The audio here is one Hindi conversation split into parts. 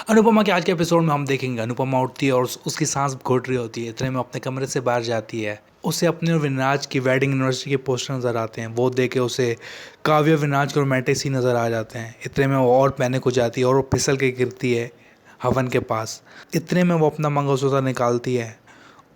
अनुपमा के आज के एपिसोड में हम देखेंगे अनुपमा उठती है और उसकी सांस घुट रही होती है। इतने में अपने कमरे से बाहर जाती है। उसे अपने और विनाज की वेडिंग एनिवर्सरी के पोस्टर नज़र आते हैं। वो देख के उसे काव्य विनाज के रोमांटिक सीन नज़र आ जाते हैं। इतने में वो और पैनिक हो जाती है और वो फिसल के गिरती है हवन के पास। इतने में वो अपना मंगलसूत्र निकालती है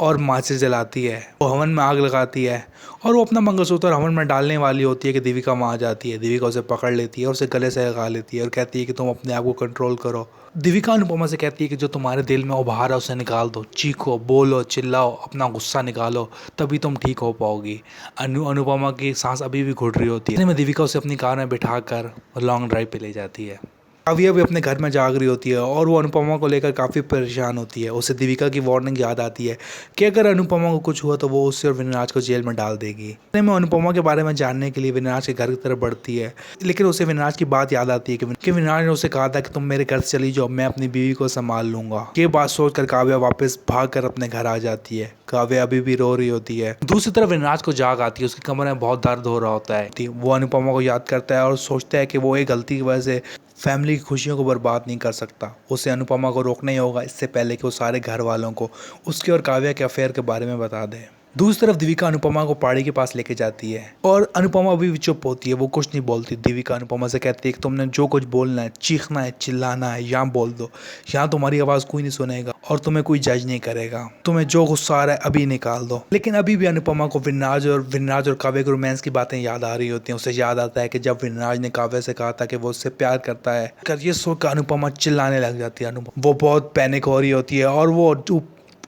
और माचिस जलाती है। वो हवन में आग लगाती है और वो अपना मंगलसूत्र हवन में डालने वाली होती है कि देविका वहाँ आ जाती है। देविका उसे पकड़ लेती है और उसे गले से लगा लेती है और कहती है कि तुम अपने आप को कंट्रोल करो। देविका अनुपमा से कहती है कि जो तुम्हारे दिल में उभार है उसे निकाल दो, चीखो, बोलो, चिल्लाओ, अपना गुस्सा निकालो, तभी तुम ठीक हो पाओगी। अनुपमा की सांस अभी भी घुट रही होती है। इतने में देविका उसे अपनी कार में बिठाकर लॉन्ग ड्राइव पे ले जाती है। काव्या भी अपने घर में जाग रही होती है और वो अनुपमा को लेकर काफ़ी परेशान होती है। उसे देविका की वार्निंग याद आती है कि अगर अनुपमा को कुछ हुआ तो वो उससे और विनाज को जेल में डाल देगी। इतने में अनुपमा के बारे में जानने के लिए विनाज के घर की तरफ बढ़ती है, लेकिन उसे विनाज की बात याद आती है कि विनाज ने उसे कहा था कि तुम मेरे घर से चली जाओ, मैं अपनी बीवी को संभाल लूंगा। ये बात सोचकर काव्या वापस भाग कर अपने घर आ जाती है। काव्या अभी भी रो रही होती है। दूसरी तरफ विनाज को जाग आती है। उसके कमरे में बहुत दर्द हो रहा होता है। वो अनुपमा को याद करता है और सोचता है कि वो एक गलती की वजह से फैमिली की खुशियों को बर्बाद नहीं कर सकता। उसे अनुपमा को रोकना ही होगा इससे पहले कि वो सारे घर वालों को उसके और काव्या के अफेयर के बारे में बता दे। दूसरी तरफ देविका अनुपमा को पहाड़ी के पास लेके जाती है और अनुपमा अभी भी चुप होती है। वो कुछ नहीं बोलती। देविका अनुपमा से कहती है कि तुमने जो कुछ बोलना है, चीखना है, चिल्लाना है, यहाँ बोल दो। यहाँ तुम्हारी आवाज़ कोई नहीं सुनेगा और तुम्हें कोई जज नहीं करेगा। तुम्हें जो गुस्सा आ रहा है अभी निकाल दो। लेकिन अभी भी अनुपमा को विनाज और काव्य के रोमांस की बातें याद आ रही होती हैं। उसे याद आता है कि जब विनाज ने काव्य से कहा था कि वो उससे प्यार करता है। ये सोच कर अनुपमा चिल्लाने लग जाती है। अनुपमा वो बहुत पैनिक हो रही होती है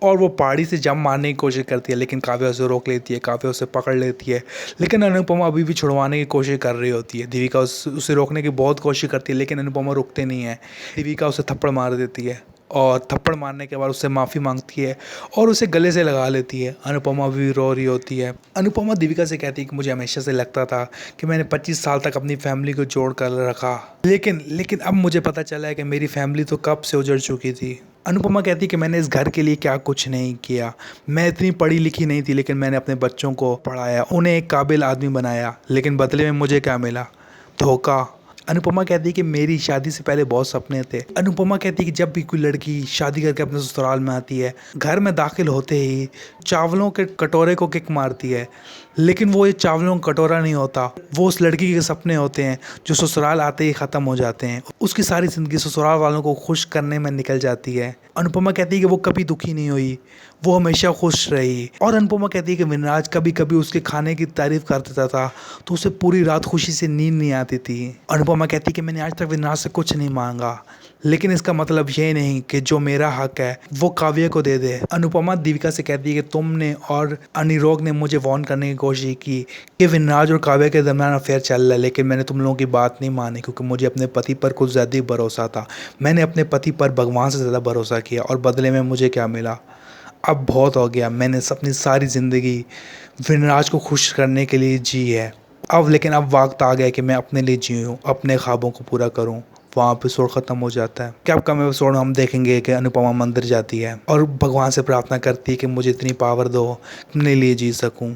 और वो पहाड़ी से जंप मारने की कोशिश करती है, लेकिन काव्या उसे रोक लेती है। काव्या उसे पकड़ लेती है, लेकिन अनुपमा अभी भी छुड़वाने की कोशिश कर रही होती है। देविका उसे रोकने की बहुत कोशिश करती है, लेकिन अनुपमा रुकते नहीं है। देविका उसे थप्पड़ मार देती है और थप्पड़ मारने के बाद उससे माफ़ी मांगती है और उसे गले से लगा लेती है। अनुपमा भी रो रही होती है। अनुपमा देविका से कहती है कि मुझे हमेशा से लगता था कि मैंने 25 साल तक अपनी फैमिली को जोड़ कर रखा, लेकिन अब मुझे पता चला है कि मेरी फैमिली तो कब से उजड़ चुकी थी। अनुपमा कहती है कि मैंने इस घर के लिए क्या कुछ नहीं किया। मैं इतनी पढ़ी लिखी नहीं थी, लेकिन मैंने अपने बच्चों को पढ़ाया, उन्हें एक काबिल आदमी बनाया, लेकिन बदले में मुझे क्या मिला? धोखा। अनुपमा कहती है कि मेरी शादी से पहले बहुत सपने थे। अनुपमा कहती है कि जब भी कोई लड़की शादी करके अपने ससुराल में आती है, घर में दाखिल होते ही चावलों के कटोरे को किक मारती है, लेकिन वो ये चावलों का कटोरा नहीं होता, वो उस लड़की के सपने होते हैं जो ससुराल आते ही ख़त्म हो जाते हैं। उसकी सारी ज़िंदगी ससुराल वालों को खुश करने में निकल जाती है। अनुपमा कहती है कि वो कभी दुखी नहीं हुई, वो हमेशा खुश रही। और अनुपमा कहती है कि विनराज कभी कभी उसके खाने की तारीफ़ कर देता था तो उसे पूरी रात खुशी से नींद नहीं आती थी। अनुपमा कहती है कि मैंने आज तक विनराज से कुछ नहीं मांगा, लेकिन इसका मतलब ये नहीं कि जो मेरा हक है वो काव्य को दे दे। अनुपमा देविका से कहती है कि तुमने और अनिरोग ने मुझे वार्न करने की कोशिश की कि विनराज और काव्य के दरमियान अफेयर चल रहा है, लेकिन मैंने तुम लोगों की बात नहीं मानी क्योंकि मुझे अपने पति पर कुछ ज़्यादा ही भरोसा था। मैंने अपने पति पर भगवान से ज़्यादा भरोसा किया और बदले में मुझे क्या मिला? अब बहुत हो गया। मैंने अपनी सारी ज़िंदगी विनराज को खुश करने के लिए जी है। लेकिन अब वक्त आ गया कि मैं अपने लिए जीऊँ, अपने ख्वाबों को पूरा करूँ। वहाँ एपिसोड ख़त्म हो जाता है। क्या कम एपिसोड में हम देखेंगे कि अनुपमा मंदिर जाती है और भगवान से प्रार्थना करती है कि मुझे इतनी पावर दो, अपने लिए जी सकूँ।